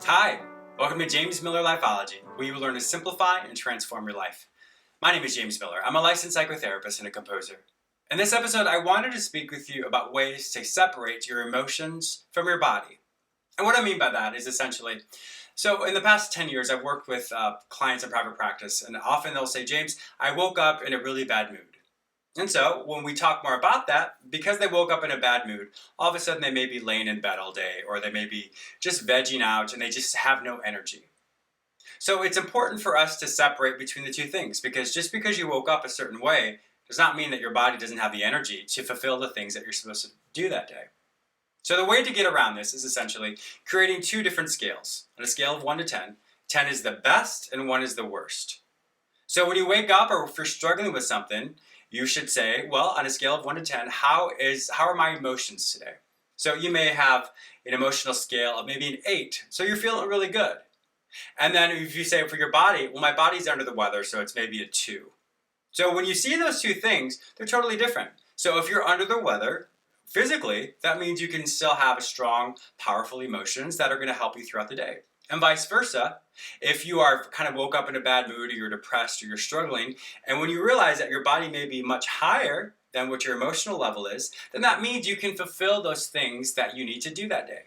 Hi, welcome to James Miller Lifeology, where you will learn to simplify and transform your life. My name is James Miller. I'm a licensed psychotherapist and a composer. In this episode, I wanted to speak with you about ways to separate your emotions from your body. And what I mean by that is essentially, so in the past 10 years, I've worked with clients in private practice, and often they'll say, James, I woke up in a really bad mood. And so when we talk more about that, because they woke up in a bad mood, all of a sudden they may be laying in bed all day, or they may be just vegging out and they just have no energy. So it's important for us to separate between the two things, because just because you woke up a certain way does not mean that your body doesn't have the energy to fulfill the things that you're supposed to do that day. So the way to get around this is essentially creating two different scales. On a scale of 1 to 10, 10 is the best and 1 is the worst. So when you wake up or if you're struggling with something, you should say, well, on a scale of 1 to 10, how are my emotions today? So you may have an emotional scale of maybe an 8, so you're feeling really good. And then if you say for your body, well, my body's under the weather, so it's maybe a 2. So when you see those two things, they're totally different. So if you're under the weather, physically, that means you can still have strong, powerful emotions that are going to help you throughout the day. And vice versa, if you are kind of woke up in a bad mood or you're depressed or you're struggling, and when you realize that your body may be much higher than what your emotional level is, then that means you can fulfill those things that you need to do that day.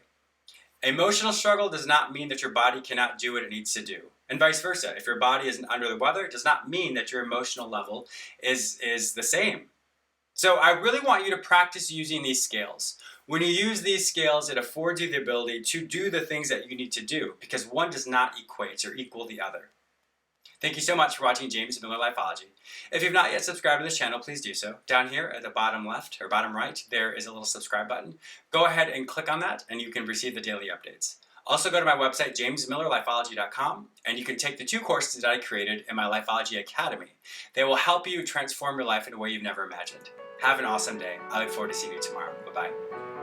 Emotional struggle does not mean that your body cannot do what it needs to do. And vice versa. If your body isn't under the weather, it does not mean that your emotional level is the same. So I really want you to practice using these scales. When you use these scales, it affords you the ability to do the things that you need to do, because one does not equate or equal the other. Thank you so much for watching James Miller Lifeology. If you've not yet subscribed to this channel, please do so. Down here at the bottom left or bottom right, there is a little subscribe button. Go ahead and click on that and you can receive the daily updates. Also go to my website, jamesmillerlifeology.com, and you can take the 2 courses that I created in my Lifeology Academy. They will help you transform your life in a way you've never imagined. Have an awesome day. I look forward to seeing you tomorrow. Bye-bye.